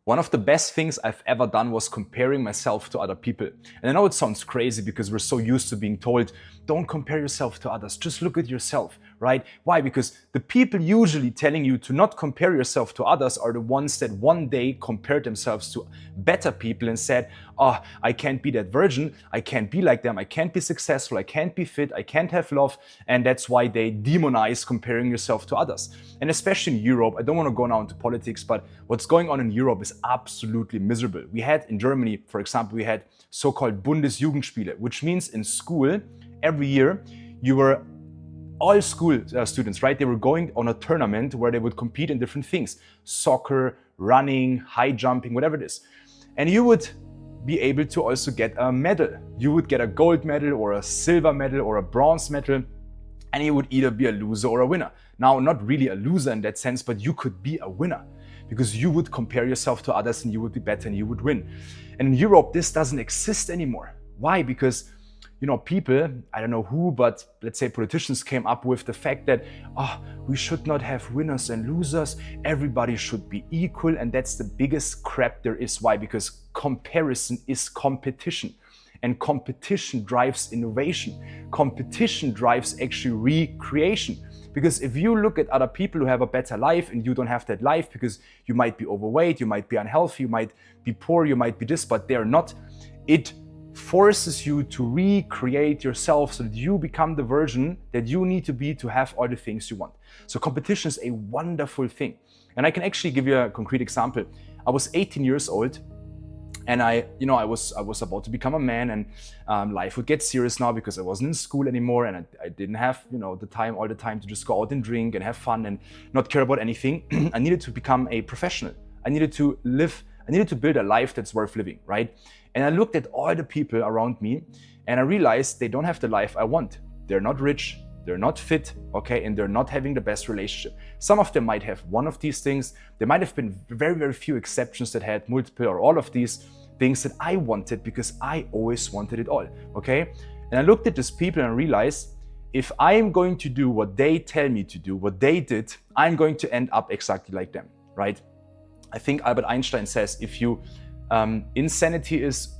One of the best things I've ever done was comparing myself to other people. And I know it sounds crazy because we're so used to being told, don't compare yourself to others, just look at yourself, right? Why? Because the people usually telling you to not compare yourself to others are the ones that one day compared themselves to better people and said, oh, I can't be that virgin, I can't be like them, I can't be successful, I can't be fit, I can't have love. And that's why they demonize comparing yourself to others. And especially in Europe, I don't want to go now into politics, but what's going on in Europe is absolutely miserable. We had in Germany, for example, we had so-called Bundesjugendspiele, which means in school, every year, you were all school students, right? They were going on a tournament where they would compete in different things. Soccer, running, high jumping, whatever it is. And you would be able to also get a medal. You would get a gold medal or a silver medal or a bronze medal. And you would either be a loser or a winner. Now, not really a loser in that sense, but you could be a winner because you would compare yourself to others and you would be better and you would win. And in Europe, this doesn't exist anymore. Why? Because people, I don't know who, but let's say politicians came up with the fact that, we should not have winners and losers. Everybody should be equal. And that's the biggest crap there is. Why? Because comparison is competition. And competition drives innovation. Competition drives actually recreation. Because if you look at other people who have a better life and you don't have that life because you might be overweight, you might be unhealthy, you might be poor, you might be this, but they're not, it forces you to recreate yourself so that you become the version that you need to be to have all the things you want. So competition is a wonderful thing. And I can actually give you a concrete example. I was 18 years old and I was about to become a man, and life would get serious now because I wasn't in school anymore and I didn't have all the time to just go out and drink and have fun and not care about anything. I needed to become a professional. I needed to build a life that's worth living, right? And I looked at all the people around me and I realized they don't have the life I want. They're not rich, they're not fit, okay, and they're not having the best relationship. Some of them might have one of these things. There might have been very, very few exceptions that had multiple or all of these things that I wanted because I always wanted it all, okay? And I looked at these people and I realized if I am going to do what they tell me to do, what they did, I'm going to end up exactly like them, right? I think Albert Einstein says insanity is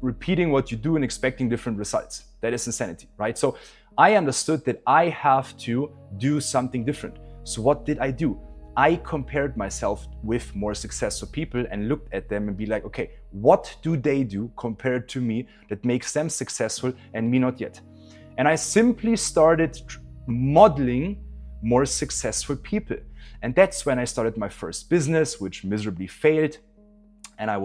repeating what you do and expecting different results. That is insanity, right? So I understood that I have to do something different. So what did I do? I compared myself with more successful people and looked at them and be like, okay, what do they do compared to me that makes them successful and me not yet? And I simply started modeling more successful people. And that's when I started my first business, which miserably failed. And there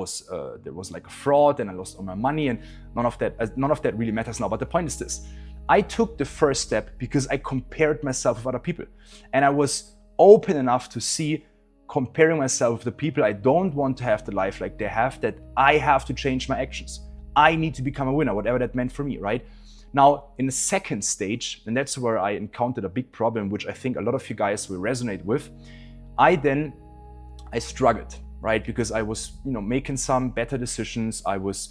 was like a fraud and I lost all my money, and none of that really matters now. But the point is this: I took the first step because I compared myself with other people. And I was open enough to see, comparing myself with the people I don't want to have the life like they have, that I have to change my actions. I need to become a winner, whatever that meant for me, right? Now, in the second stage, and that's where I encountered a big problem, which I think a lot of you guys will resonate with, I struggled, right? Because I was, making some better decisions. I was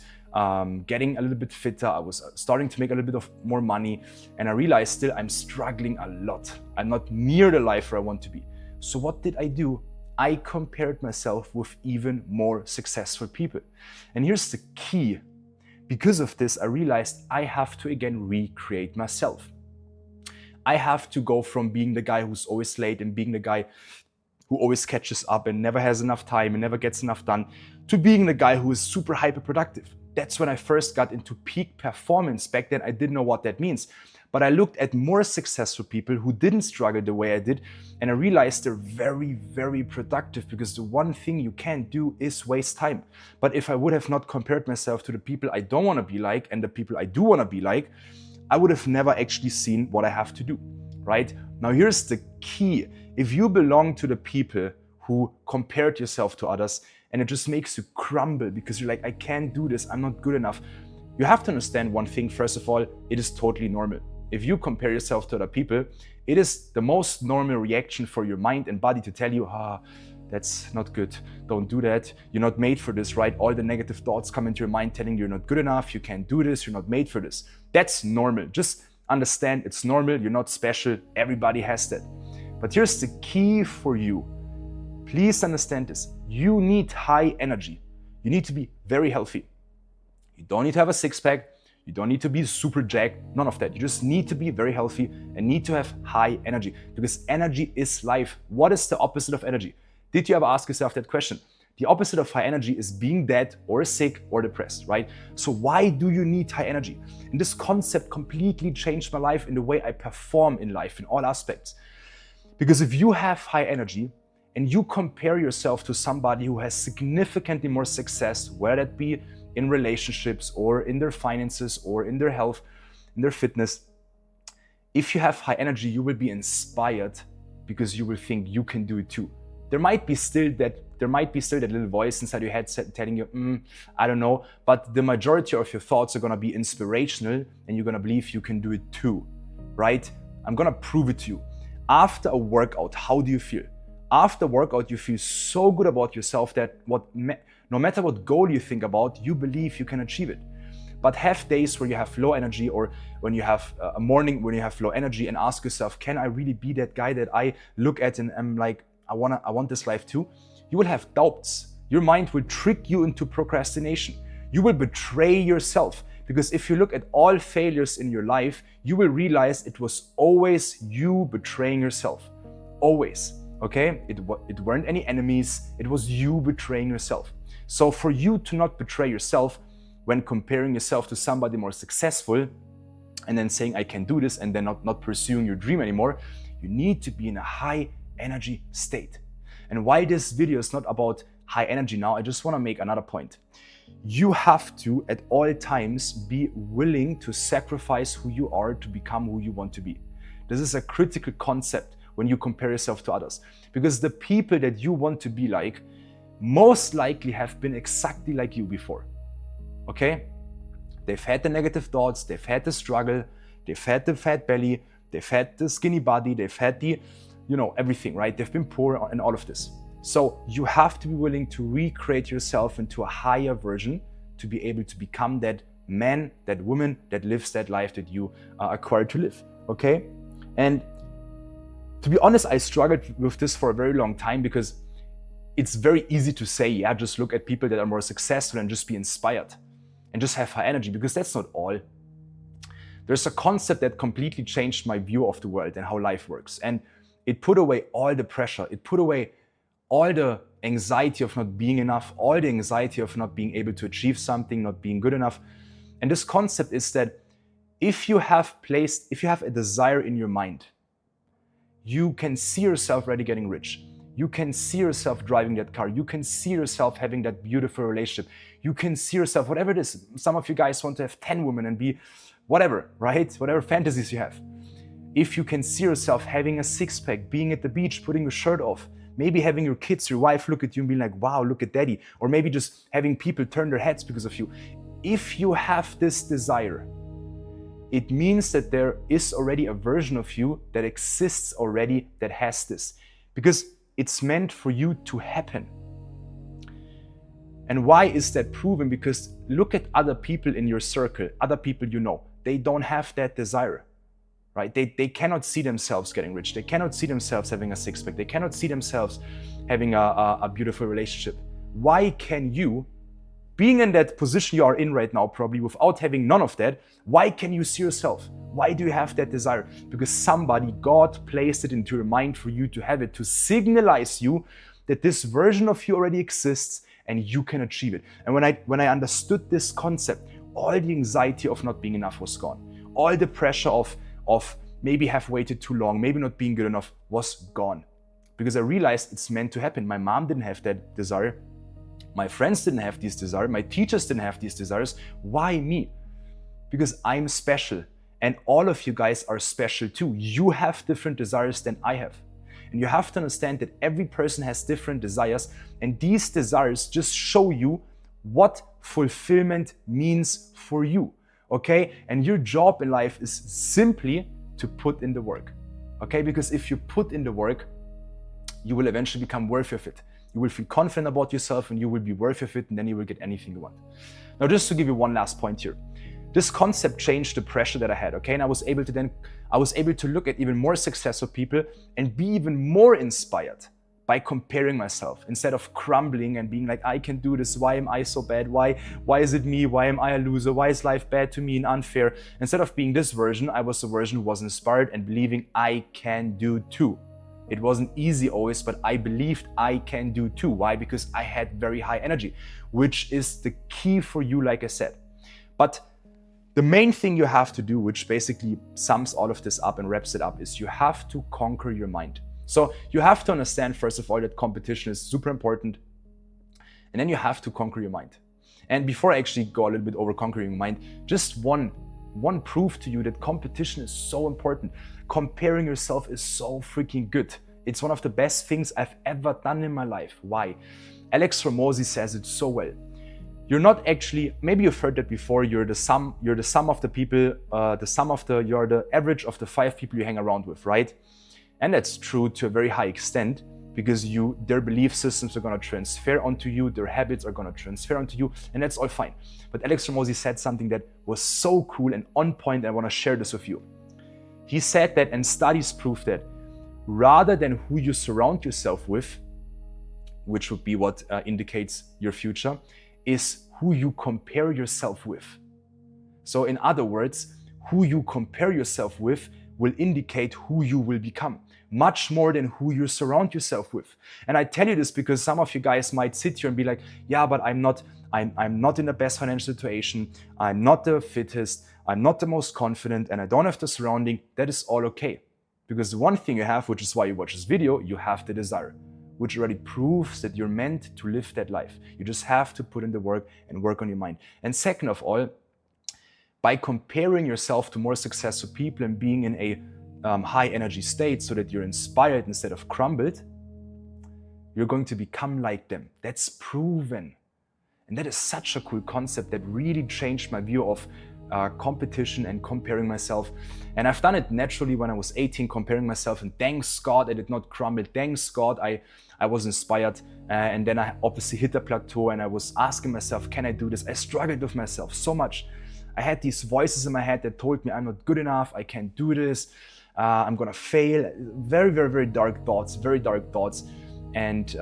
getting a little bit fitter. I was starting to make a little bit of more money. And I realized still I'm struggling a lot. I'm not near the life where I want to be. So what did I do? I compared myself with even more successful people. And here's the key. Because of this, I realized I have to again recreate myself. I have to go from being the guy who's always late and being the guy who always catches up and never has enough time and never gets enough done, to being the guy who is super hyper productive. That's when I first got into peak performance. Back then, I didn't know what that means. But I looked at more successful people who didn't struggle the way I did, and I realized they're very, very productive, because the one thing you can't do is waste time. But if I would have not compared myself to the people I don't want to be like and the people I do want to be like, I would have never actually seen what I have to do, right? Now here's the key. If you belong to the people who compared yourself to others and it just makes you crumble because you're like, I can't do this, I'm not good enough, you have to understand one thing. First of all, it is totally normal. If you compare yourself to other people, it is the most normal reaction for your mind and body to tell you, that's not good, don't do that, you're not made for this, right? All the negative thoughts come into your mind telling you you're not good enough, you can't do this, you're not made for this. That's normal. Just understand it's normal, you're not special, everybody has that. But here's the key for you. Please understand this. You need high energy. You need to be very healthy. You don't need to have a six-pack. You don't need to be super jacked. None of that. You just need to be very healthy and need to have high energy, because energy is life. What is the opposite of energy? Did you ever ask yourself that question? The opposite of high energy is being dead or sick or depressed, right? So why do you need high energy? And this concept completely changed my life in the way I perform in life in all aspects. Because if you have high energy and you compare yourself to somebody who has significantly more success, whether that be in relationships or in their finances or in their health, in their fitness, if you have high energy, you will be inspired because you will think you can do it too. There might be still that little voice inside your head telling you, I don't know, but the majority of your thoughts are gonna be inspirational and you're gonna believe you can do it too, right? I'm gonna prove it to you. After a workout, how do you feel? After a workout, you feel so good about yourself that no matter what goal you think about, you believe you can achieve it. But have days where you have low energy, or when you have a morning when you have low energy, and ask yourself, can I really be that guy that I look at and am like, I want this life too? You will have doubts. Your mind will trick you into procrastination. You will betray yourself, because if you look at all failures in your life, you will realize it was always you betraying yourself. Always, okay? It weren't any enemies, it was you betraying yourself. So for you to not betray yourself when comparing yourself to somebody more successful and then saying, I can do this, and then not pursuing your dream anymore, you need to be in a high energy state. And why this video is not about high energy now, I just want to make another point. You have to, at all times, be willing to sacrifice who you are to become who you want to be. This is a critical concept when you compare yourself to others, because the people that you want to be like most likely have been exactly like you before. Okay? They've had the negative thoughts, they've had the struggle, they've had the fat belly, they've had the skinny body, they've had the, everything, right? They've been poor and all of this. So you have to be willing to recreate yourself into a higher version to be able to become that man, that woman that lives that life that you are acquired to live, okay? And to be honest, I struggled with this for a very long time, because it's very easy to say, yeah, just look at people that are more successful and just be inspired and just have high energy, because that's not all. There's a concept that completely changed my view of the world and how life works. And it put away all the pressure. It put away all the anxiety of not being enough, all the anxiety of not being able to achieve something, not being good enough. And this concept is that if you have a desire in your mind, you can see yourself already getting rich. You can see yourself driving that car. You can see yourself having that beautiful relationship. You can see yourself, whatever it is. Some of you guys want to have 10 women and be whatever, right? Whatever fantasies you have. If you can see yourself having a six-pack, being at the beach, putting your shirt off, maybe having your kids, your wife look at you and be like, wow, look at daddy. Or maybe just having people turn their heads because of you. If you have this desire, it means that there is already a version of you that exists already that has this. Because it's meant for you to happen. And why is that proven? Because look at other people in your circle, other people you know. They don't have that desire. Right? They cannot see themselves getting rich. They cannot see themselves having a six-pack. They cannot see themselves having a beautiful relationship. Why can you, being in that position you are in right now, probably without having none of that, why can you see yourself? Why do you have that desire? Because somebody, God, placed it into your mind for you to have it, to signalize you that this version of you already exists and you can achieve it. And when I understood this concept, all the anxiety of not being enough was gone. All the pressure of maybe have waited too long, maybe not being good enough was gone. Because I realized it's meant to happen. My mom didn't have that desire. My friends didn't have these desires. My teachers didn't have these desires. Why me? Because I'm special. And all of you guys are special too. You have different desires than I have. And you have to understand that every person has different desires. And these desires just show you what fulfillment means for you. Okay? And your job in life is simply to put in the work. Okay? Because if you put in the work, you will eventually become worthy of it. You will feel confident about yourself and you will be worthy of it, and then you will get anything you want. Now, just to give you one last point here. This concept changed the pressure that I had, okay? And I was able to look at even more successful people and be even more inspired by comparing myself. Instead of crumbling and being like, I can do this, why am I so bad? Why is it me? Why am I a loser? Why is life bad to me and unfair? Instead of being this version, I was the version who was inspired and believing I can do too. It wasn't easy always, but I believed I can do too. Why? Because I had very high energy, which is the key for you, like I said. But the main thing you have to do, which basically sums all of this up and wraps it up, is you have to conquer your mind. So you have to understand, first of all, that competition is super important. And then you have to conquer your mind. And before I actually go a little bit over conquering your mind, just one proof to you that competition is so important. Comparing yourself is so freaking good. It's one of the best things I've ever done in my life. Why? Alex Hormozi says it so well. You're not actually, maybe you've heard that before, you're the sum of the people, you're the average of the 5 people you hang around with, right? And that's true to a very high extent, because their belief systems are going to transfer onto you, their habits are going to transfer onto you, and that's all fine. But Alex Hormozi said something that was so cool and on point, and I want to share this with you. He said that, and studies prove that, rather than who you surround yourself with, which would be what indicates your future, is who you compare yourself with. So in other words, who you compare yourself with will indicate who you will become, much more than who you surround yourself with. And I tell you this because some of you guys might sit here and be like, yeah, but I'm not in the best financial situation, I'm not the fittest, I'm not the most confident, and I don't have the surrounding. That is all okay. Because the one thing you have, which is why you watch this video, you have the desire, which already proves that you're meant to live that life. You just have to put in the work and work on your mind. And second of all, by comparing yourself to more successful people and being in a high energy state so that you're inspired instead of crumbled, you're going to become like them. That's proven. And that is such a cool concept that really changed my view of competition and comparing myself. And I've done it naturally when I was 18, comparing myself, and thanks God I did not crumble. Thanks God I was inspired. And then I obviously hit a plateau and I was asking myself, can I do this? I struggled with myself so much. I had these voices in my head that told me I'm not good enough, I can't do this, I'm gonna fail. Very, very, very dark thoughts, very dark thoughts. And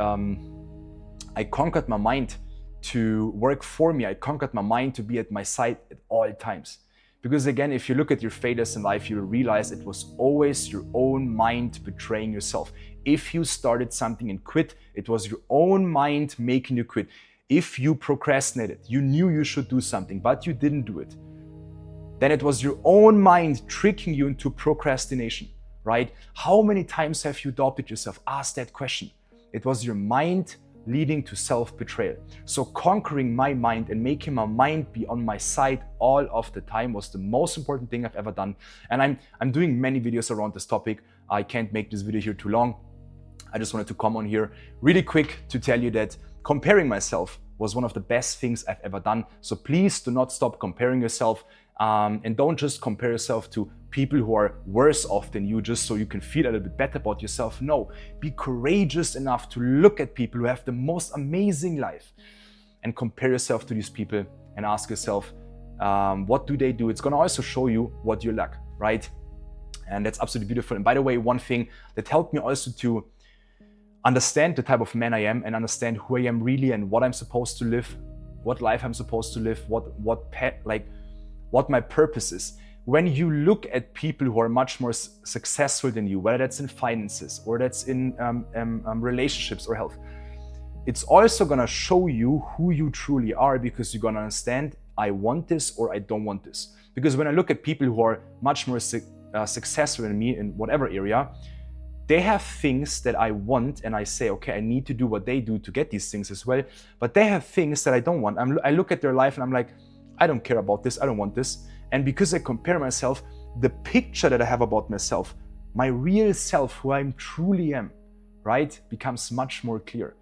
I conquered my mind to work for me. I conquered my mind to be at my side at all times. Because again, if you look at your failures in life, you'll realize it was always your own mind betraying yourself. If you started something and quit, it was your own mind making you quit. If you procrastinated, you knew you should do something, but you didn't do it, then it was your own mind tricking you into procrastination, right? How many times have you doubted yourself? Ask that question. It was your mind leading to self-betrayal. So conquering my mind and making my mind be on my side all of the time was the most important thing I've ever done. And I'm doing many videos around this topic. I can't make this video here too long. I just wanted to come on here really quick to tell you that comparing myself was one of the best things I've ever done. So please do not stop comparing yourself, and don't just compare yourself to people who are worse off than you just so you can feel a little bit better about yourself. No, be courageous enough to look at people who have the most amazing life and compare yourself to these people and ask yourself, what do they do? It's gonna also show you what you lack, right? And that's absolutely beautiful. And by the way, one thing that helped me also to understand the type of man I am and understand who I am really and what I'm supposed to live, what life I'm supposed to live, what my purpose is. When you look at people who are much more successful than you, whether that's in finances or that's in relationships or health, it's also gonna show you who you truly are, because you're gonna understand, I want this or I don't want this. Because when I look at people who are much more successful than me in whatever area, they have things that I want and I say, okay, I need to do what they do to get these things as well. But they have things that I don't want. I look at their life and I'm like, I don't care about this, I don't want this. And because I compare myself, the picture that I have about myself, my real self, who I truly am, right, becomes much more clear.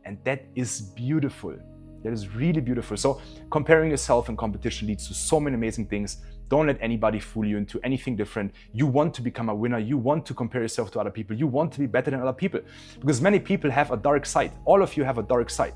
And that is beautiful. That is really beautiful. So comparing yourself and competition leads to so many amazing things. Don't let anybody fool you into anything different. You want to become a winner. You want to compare yourself to other people. You want to be better than other people, because many people have a dark side. All of you have a dark side.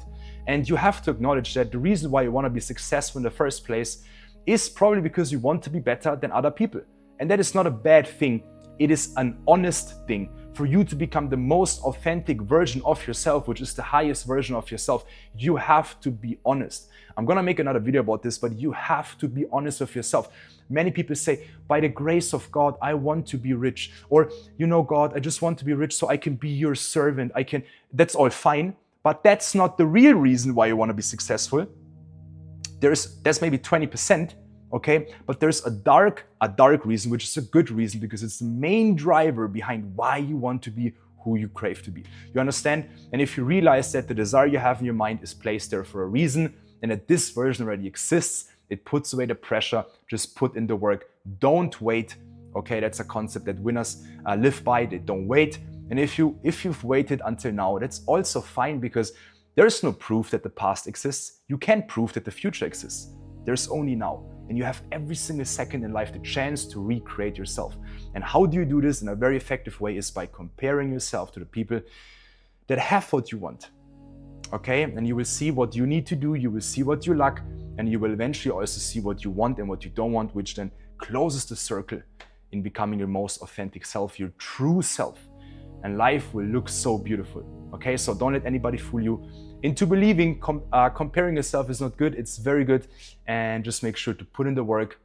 And you have to acknowledge that the reason why you want to be successful in the first place is probably because you want to be better than other people. And that is not a bad thing It is an honest thing. For you to become the most authentic version of yourself, which is the highest version of yourself, you have to be honest. I'm gonna make another video about this, but you have to be honest with yourself. Many people say, by the grace of God, I want to be rich. Or, you know, God, I just want to be rich so I can be your servant. That's all fine, but that's not the real reason why you want to be successful. There's maybe 20%, okay? But there's a dark reason, which is a good reason, because it's the main driver behind why you want to be who you crave to be. You understand? And if you realize that the desire you have in your mind is placed there for a reason, and that this version already exists, it puts away the pressure. Just put in the work. Don't wait. Okay, that's a concept that winners live by. They don't wait. And if you've waited until now, that's also fine, because there's no proof that the past exists. You can't prove that the future exists. There's only now. And you have every single second in life the chance to recreate yourself. And how do you do this in a very effective way is by comparing yourself to the people that have what you want. Okay? And you will see what you need to do, you will see what you lack, and you will eventually also see what you want and what you don't want, which then closes the circle in becoming your most authentic self, your true self. And life will look so beautiful. Okay? So don't let anybody fool you into believing comparing yourself is not good. It's very good. And just make sure to put in the work,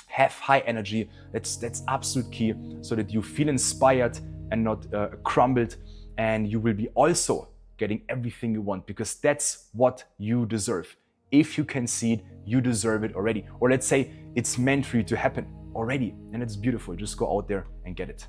have high energy. That's absolute key, so that you feel inspired and not crumbled. And you will be also getting everything you want, because that's what you deserve. If you can see it, you deserve it already. Or let's say it's meant for you to happen already. And it's beautiful. Just go out there and get it.